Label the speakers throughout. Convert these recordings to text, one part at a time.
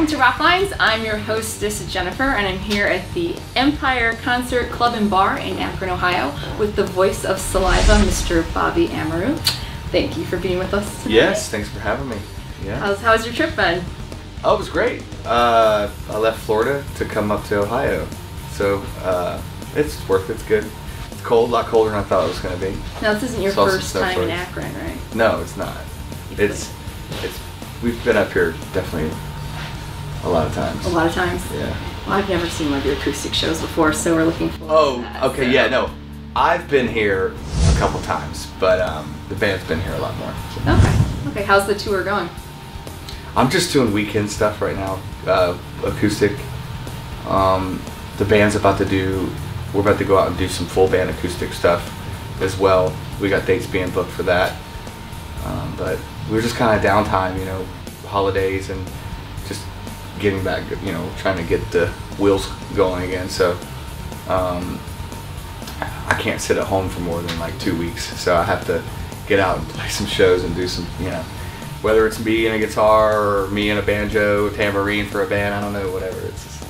Speaker 1: Welcome to Rock Lines. I'm your hostess Jennifer, and I'm here at the Empire Concert Club and Bar in Akron, Ohio, with the voice of Saliva, Mr. Bobby Amaru. Thank you for being with us tonight.
Speaker 2: Yes, thanks for having me. Yeah.
Speaker 1: How's your trip been?
Speaker 2: Oh, it was great. I left Florida to come up to Ohio, so it's worth it. It's good. It's cold, a lot colder than I thought it was going to be.
Speaker 1: Now this isn't your first time in Akron, right?
Speaker 2: No, it's not. We've been up here definitely a lot of times.
Speaker 1: A lot of times?
Speaker 2: Yeah.
Speaker 1: Well, I've never seen one of your acoustic shows before, so we're looking forward to that.
Speaker 2: Okay, so. Yeah, no. I've been here a couple times, but the band's been here a lot more. So.
Speaker 1: Okay, how's the tour going?
Speaker 2: I'm just doing weekend stuff right now, acoustic. The band's we're about to go out and do some full band acoustic stuff as well. We got dates being booked for that. But we're just kind of downtime, you know, holidays and just getting back, you know, trying to get the wheels going again. So I can't sit at home for more than like 2 weeks. So I have to get out and play some shows and do some, you know, whether it's me and a guitar or me and a banjo, tambourine for a band, I don't know, whatever. It's just,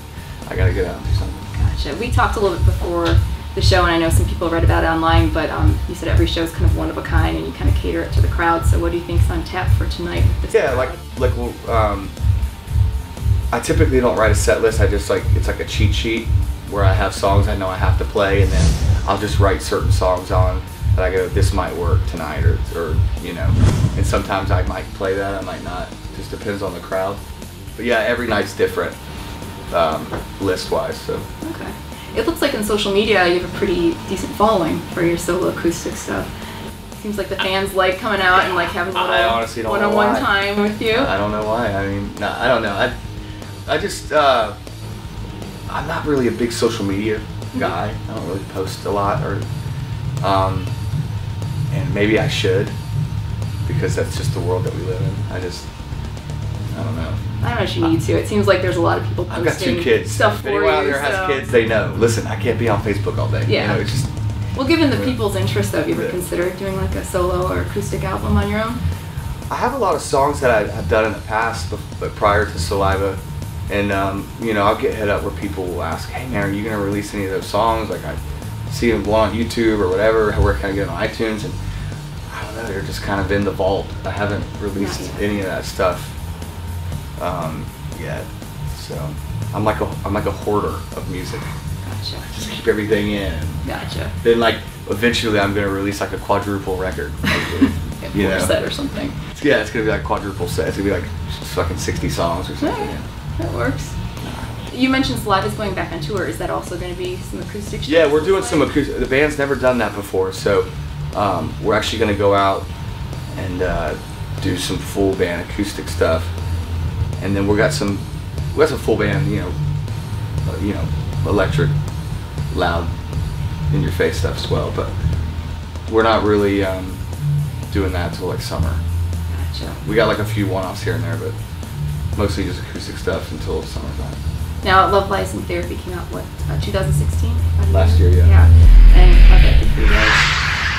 Speaker 2: I gotta get out and do something.
Speaker 1: Gotcha. We talked a little bit before the show, and I know some people read about it online, but you said every show is kind of one of a kind, and you kind of cater it to the crowd. So what do you think's on tap for tonight? With this
Speaker 2: well, I typically don't write a set list. I just it's like a cheat sheet where I have songs I know I have to play, and then I'll just write certain songs on that I go, this might work tonight, or you know. And sometimes I might play that, I might not. It just depends on the crowd. But yeah, every night's different, list-wise. So.
Speaker 1: Okay. It looks like in social media you have a pretty decent following for your solo acoustic stuff. Seems like the fans like coming out and like having a little one-on-one time with you.
Speaker 2: I don't know why. I mean, no, I don't know. I just, I'm not really a big social media guy. I don't really post a lot, or, and maybe I should, because that's just the world that we live in. I don't know.
Speaker 1: I don't know if you need to. It seems like there's a lot of people posting
Speaker 2: I've got 2 kids.
Speaker 1: Stuff
Speaker 2: if anyone out there has kids, they know. Listen, I can't be on Facebook all day.
Speaker 1: Yeah.
Speaker 2: You know, it's just,
Speaker 1: well, given the people's interest, though, have you ever considered doing like a solo or acoustic album on your own?
Speaker 2: I have a lot of songs that I've done in the past, but prior to Saliva, and you know, I'll get hit up where people will ask, "Hey man, are you gonna release any of those songs?" Like I see them on YouTube or whatever. Where can I get them on iTunes? And I don't know, they're just kind of in the vault. I haven't released any of that stuff yet. So I'm like a hoarder of music.
Speaker 1: Gotcha.
Speaker 2: Just keep everything in.
Speaker 1: Gotcha.
Speaker 2: Then like eventually I'm gonna release like a quadruple record.
Speaker 1: You know, set or something.
Speaker 2: Yeah, it's gonna be like quadruple set. It's gonna be like fucking 60 songs or something.
Speaker 1: Yeah, that works. You mentioned Saliva's going back on tour. Is that also going to be some acoustic shows?
Speaker 2: Yeah, we're doing some acoustic. The band's never done that before, so we're actually going to go out and do some full band acoustic stuff, and then we got some full band, you know, electric, loud, in your face stuff as well. But we're not really doing that till like summer.
Speaker 1: Gotcha.
Speaker 2: We got like a few one-offs here and there, but mostly just acoustic stuff until summertime.
Speaker 1: Now, Love Lies in Therapy came out, what, 2016?
Speaker 2: Last year, yeah.
Speaker 1: Yeah, and how that did for you guys?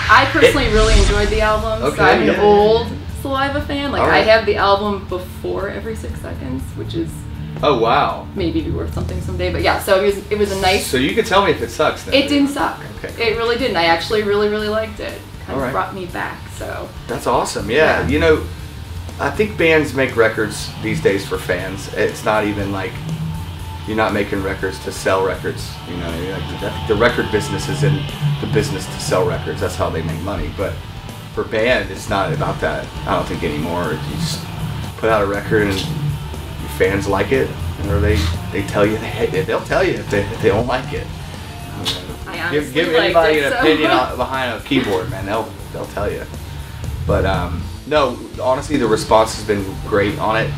Speaker 1: I personally really enjoyed the album, so I'm an old Saliva fan. Like, I have the album before Every 6 Seconds, which is...
Speaker 2: Oh, wow.
Speaker 1: Maybe be worth something someday, but yeah, so it was a nice...
Speaker 2: So you can tell me if it sucks then.
Speaker 1: It didn't suck.
Speaker 2: Okay.
Speaker 1: It really didn't. I actually really, really liked it. Kind of brought me back, so...
Speaker 2: That's awesome, yeah. You know, I think bands make records these days for fans. It's not even like... You're not making records to sell records, you know. Like the record business is in the business to sell records. That's how they make money. But for band, it's not about that. I don't think anymore. You just put out a record and your fans like it, or they tell you they'll tell you if they don't like it. Give anybody an opinion behind a keyboard, man. They'll tell you. But no, honestly, the response has been great on it.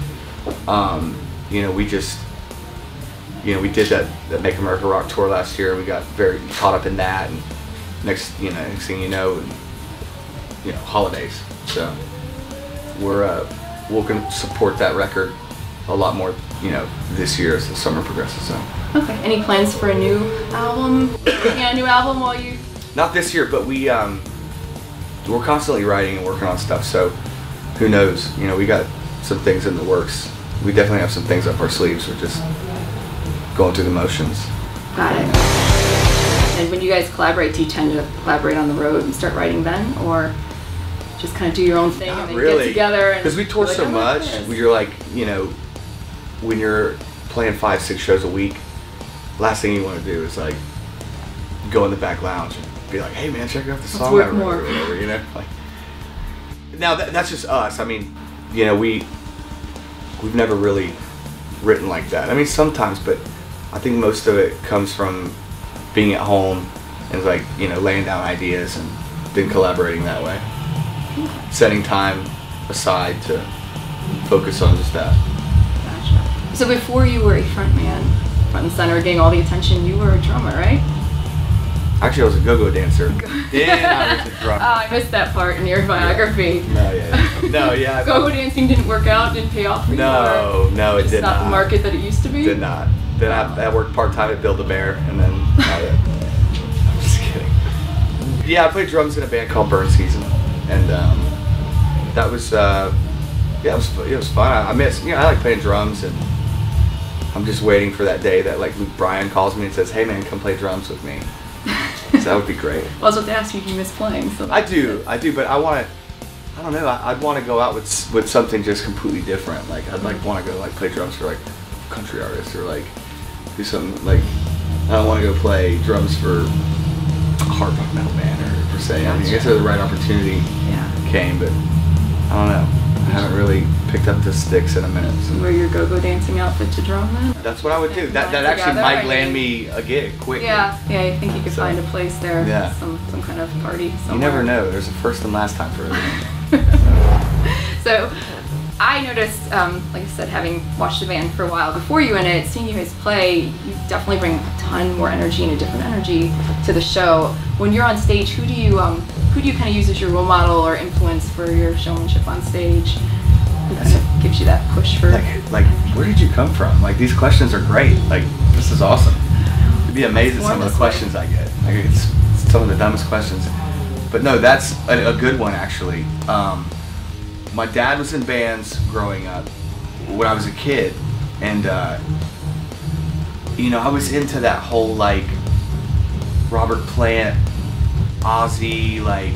Speaker 2: You know, we did that Make America Rock tour last year, and we got very caught up in that, and next thing you know, holidays. So we're gonna support that record a lot more, you know, this year as the summer progresses. So.
Speaker 1: Okay. Any plans for a new album? Yeah, a new album while you?
Speaker 2: Not this year, but we're constantly writing and working on stuff. So who knows? You know, we got some things in the works. we definitely have some things up our sleeves. We're just going through the motions.
Speaker 1: Got it. And when you guys collaborate, do you tend to collaborate on the road and start writing then, or just kind of do your own thing and then get together?
Speaker 2: Because we tour so much, you're like, you know, when you're playing 5-6 shows a week, last thing you want to do is like go in the back lounge and be like, hey man, check out the song I wrote or whatever, you know? Like, now that's just us. I mean, you know, we've never really written like that. I mean, sometimes, but I think most of it comes from being at home and like, you know, laying down ideas and then collaborating that way. Setting time aside to focus on just that.
Speaker 1: Gotcha. So before you were a front man, front and center, getting all the attention, you were a drummer, right?
Speaker 2: Actually, I was a go-go dancer. Then I was a drummer.
Speaker 1: Oh, I missed that part in your biography.
Speaker 2: Yeah.
Speaker 1: Go-go dancing didn't work out, didn't pay off for you? No,
Speaker 2: it did not. It's
Speaker 1: not the market that it used to be?
Speaker 2: Did not. Then I worked part-time at Build-A-Bear, and then I'm just kidding. Yeah, I played drums in a band called Burn Season, and that was, it was fun. I like playing drums, and I'm just waiting for that day that like Luke Bryan calls me and says, hey man, come play drums with me. So that would be great.
Speaker 1: Well, I was about to ask you if you miss playing. So
Speaker 2: I do, but I don't know, I'd want to go out with something just completely different. Like I'd like want to go like play drums for like country artists, or like do something like, I don't want to go play drums for a hard rock metal band or per se. I mean, I guess the right opportunity came, but I don't know. I haven't really picked up the sticks in a minute. So.
Speaker 1: Wear your go-go dancing outfit to drum then?
Speaker 2: That's what I would do. That actually might land me a gig quickly.
Speaker 1: Yeah, I think you could find a place there. Yeah. Some kind of party somewhere.
Speaker 2: You never know. There's a first and last time for everything.
Speaker 1: So, I noticed, like I said, having watched the band for a while before you in it, seeing you guys play, you definitely bring a ton more energy and a different energy to the show. When you're on stage, who do you kind of use as your role model or influence for your showmanship on stage? Who kind of gives you that push for?
Speaker 2: Like, where did you come from? Like, these questions are great. Like, this is awesome. You'd be amazed at some of the questions I get. Like, it's some of the dumbest questions. But no, that's a good one actually. My dad was in bands growing up when I was a kid, and you know, I was into that whole like Robert Plant, Ozzy, like,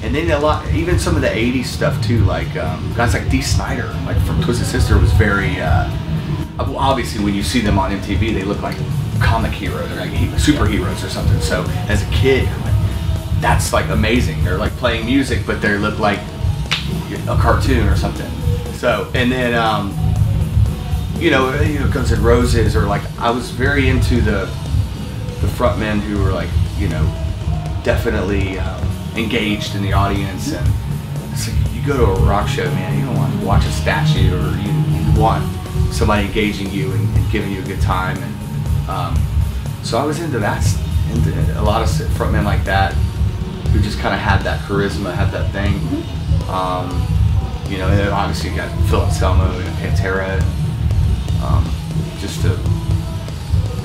Speaker 2: and then even some of the '80s stuff too, like guys like Dee Snider, like from Twisted Sister, was very obviously when you see them on MTV, they look like comic heroes, or like superheroes or something. So as a kid, I'm like, that's like amazing. They're like playing music, but they look like a cartoon or something. So, and then you know, Guns N' Roses, or like, I was very into the frontmen who were like, you know, definitely engaged in the audience. And it's like, you go to a rock show, man, you don't want to watch a statue, or you want somebody engaging you and giving you a good time. And so I was into that, into a lot of frontmen like that, who just kind of had that charisma, had that thing. You know, and then obviously you got Phil Anselmo and Pantera, and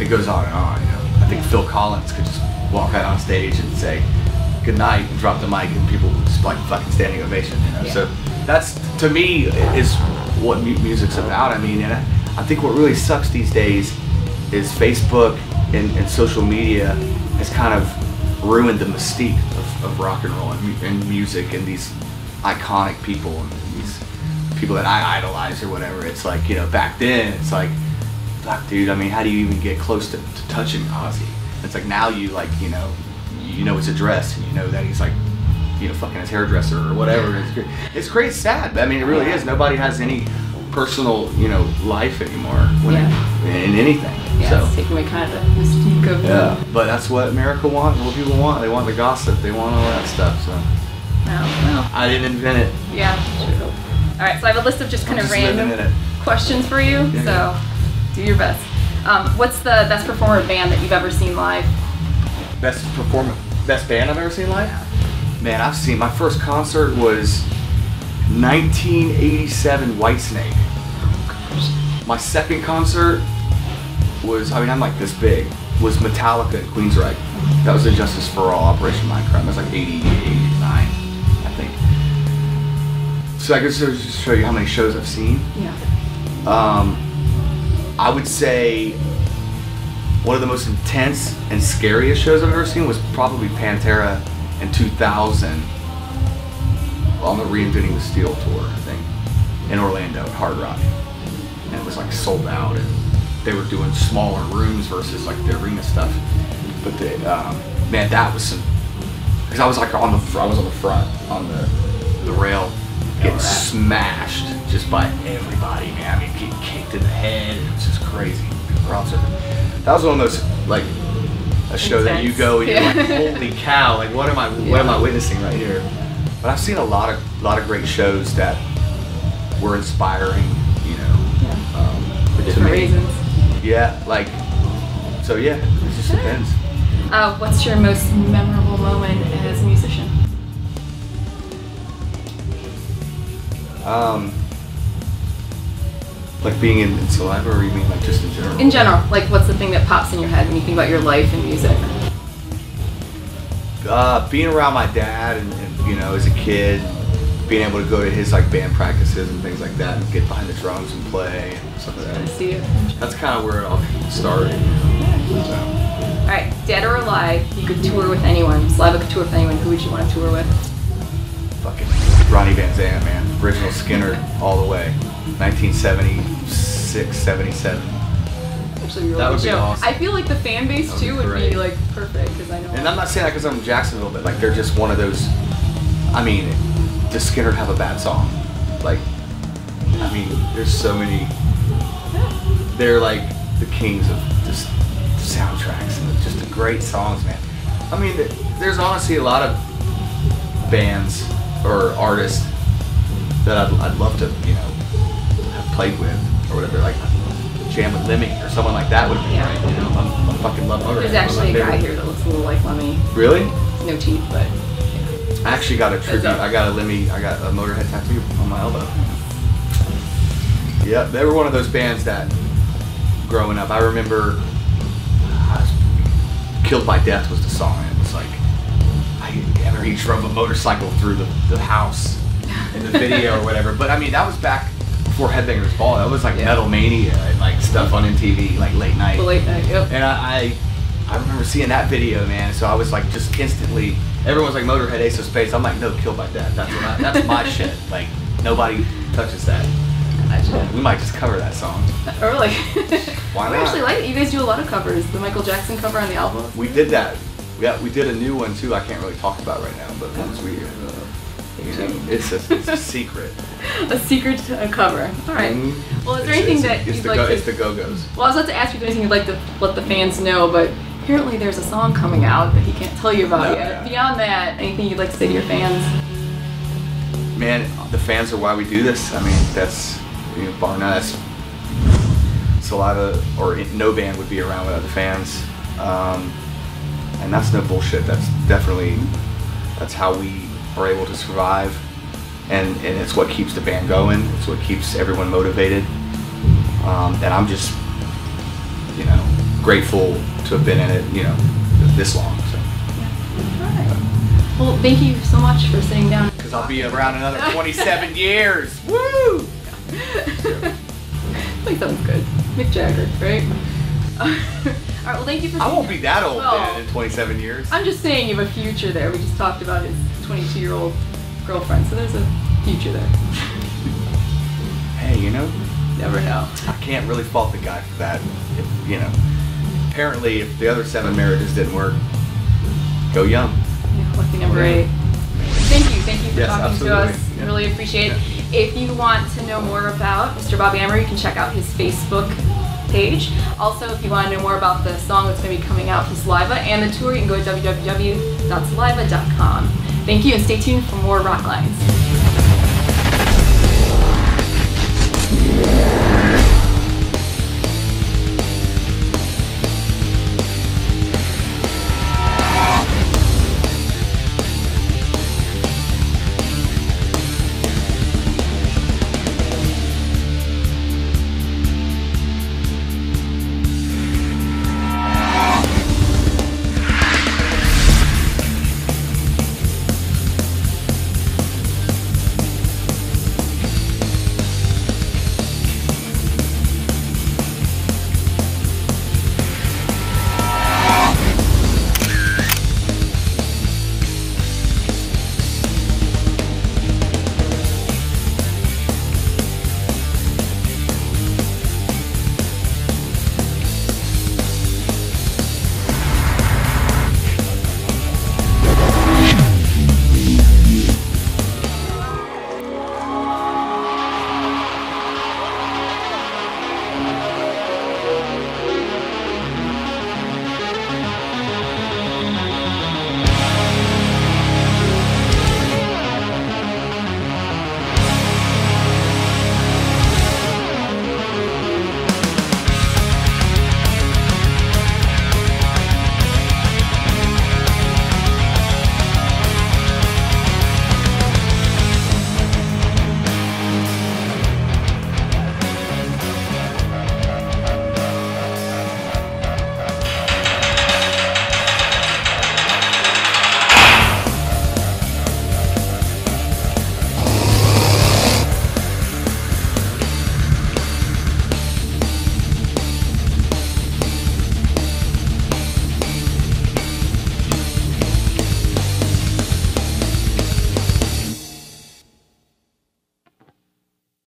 Speaker 2: it goes on and on, you know. I think Phil Collins could just walk out on stage and say good night and drop the mic, and people would just like fucking standing ovation, you know. Yeah. So that's, to me, is what music's about. I mean, and I think what really sucks these days is Facebook and social media has kind of ruined the mystique of rock and roll and music, and these iconic people and these people that I idolize or whatever. It's like, you know, back then it's like, fuck dude, I mean, how do you even get close to touching Ozzy? It's like, now you like, you know his address, and you know that he's like, you know, fucking his hairdresser or whatever. It's crazy, sad. I mean, it really is. Nobody has any personal, you know, life anymore in anything.
Speaker 1: Yeah,
Speaker 2: so,
Speaker 1: it's taking away kind of the mystique of
Speaker 2: but that's what America wants, what people want. They want the gossip, they want all that stuff, so.
Speaker 1: Well.
Speaker 2: I didn't invent it.
Speaker 1: Yeah, true. Alright, so I have a list of just kind of random questions for you, so do your best. What's the best performer band that you've ever seen live?
Speaker 2: Best band I've ever seen live? Man, I've seen, my first concert was 1987 Whitesnake. Oh, my second concert was, I mean, I'm like this big, was Metallica at Queensryche. That was Injustice for All, Operation Mindcrime. That was like 88, 89, I think. So I guess I'll just show you how many shows I've seen.
Speaker 1: Yeah.
Speaker 2: I would say one of the most intense and scariest shows I've ever seen was probably Pantera in 2000 on the Reinventing the Steel tour, I think, in Orlando at Hard Rock. And it was like sold out, and they were doing smaller rooms versus like the arena stuff. But they, man, that was some, because I was like on the front, on the rail, getting smashed just by everybody, man. I mean, getting kicked in the head, it was just crazy. That was one of those, like, a show that you go and you're like, holy cow, like what am I witnessing right here? But I've seen a lot of great shows that were inspiring, you know,
Speaker 1: for different reasons.
Speaker 2: Yeah, like, so yeah, it just depends.
Speaker 1: What's your most memorable moment as a musician?
Speaker 2: Like being in Saliva, or you mean like just in general?
Speaker 1: In general, like what's the thing that pops in your head when you think about your life and music?
Speaker 2: Being around my dad and you know, as a kid, being able to go to his like band practices and things like that, and get behind the drums and play and stuff like that.
Speaker 1: I see it.
Speaker 2: That's kind of where it all started. So.
Speaker 1: All right, dead or alive, you could tour with anyone. Saliva could tour with anyone. Who would you want to tour with?
Speaker 2: Fucking Ronnie Van Zant, man. Original Skinner all the way. 1976, 77.
Speaker 1: Actually,
Speaker 2: that would be awesome.
Speaker 1: I feel like the fan base too would be like perfect, because I know.
Speaker 2: And I'm not saying that because I'm from Jacksonville, but like they're just one of those. I mean, does Skinner have a bad song? Like, I mean, there's so many. They're like the kings of just soundtracks and just the great songs, man. I mean, there's honestly a lot of bands or artists that I'd love to, you know, have played with or whatever, like jam with Lemmy or someone like that would be great. You know, I fucking love Motorhead.
Speaker 1: There's actually a guy here that looks a little like Lemmy.
Speaker 2: Really?
Speaker 1: No teeth, but.
Speaker 2: I actually got a tribute. I got a Motorhead tattoo on my elbow. Yeah, they were one of those bands that, growing up, I remember, Killed by Death was the song. It was like, he drove a motorcycle through the house in the video or whatever. But I mean, that was back before Headbangers Ball. That was like Metal Mania and like stuff on MTV, like late night.
Speaker 1: The late night, yep.
Speaker 2: And I remember seeing that video, man. So I was like, just instantly, everyone's like Motorhead, Ace of Spades. I'm like, no, Killed by Death. That's my shit. Like, nobody touches that. We might just cover that song.
Speaker 1: Or like,
Speaker 2: why not?
Speaker 1: I actually like it. You guys do a lot of covers. The Michael Jackson cover on the album.
Speaker 2: We did that. Yeah, we did a new one too. I can't really talk about right now, but once we, you know, it's a secret.
Speaker 1: A secret cover. All right. Well, is there anything that you'd like to?
Speaker 2: It's the Go-Go's.
Speaker 1: Well, I was about to ask you if there's anything you'd like to let the fans know, but apparently there's a song coming out that he can't tell you about yet. Yeah. Beyond that, anything you'd like to say to your fans?
Speaker 2: Man, the fans are why we do this. I mean, that's, you know, bar none, Saliva or no band would be around without the fans. And that's no bullshit. That's definitely, that's how we are able to survive. And it's what keeps the band going. It's what keeps everyone motivated. And I'm just, you know, grateful to have been in it, you know, this long. So.
Speaker 1: All right. Well, thank you so much for sitting down.
Speaker 2: Because I'll be around another 27 years. Woo!
Speaker 1: I think that was good. Mick Jagger, right? All right, well, thank you for.
Speaker 2: I won't be that old then in 27 years.
Speaker 1: I'm just saying you have a future there. We just talked about his 22-year-old girlfriend, so there's a future there.
Speaker 2: Hey, you know,
Speaker 1: never know.
Speaker 2: I can't really fault the guy for that. If, you know, apparently, if the other 7 marriages didn't work, go young.
Speaker 1: Yeah, lucky number 8. Thank you for talking to us.
Speaker 2: Yeah.
Speaker 1: Really appreciate it. If you want to know more about Mr. Bobby Amaru, you can check out his Facebook page. Also, if you want to know more about the song that's going to be coming out from Saliva and the tour, you can go to www.saliva.com. Thank you, and stay tuned for more Rock Lines.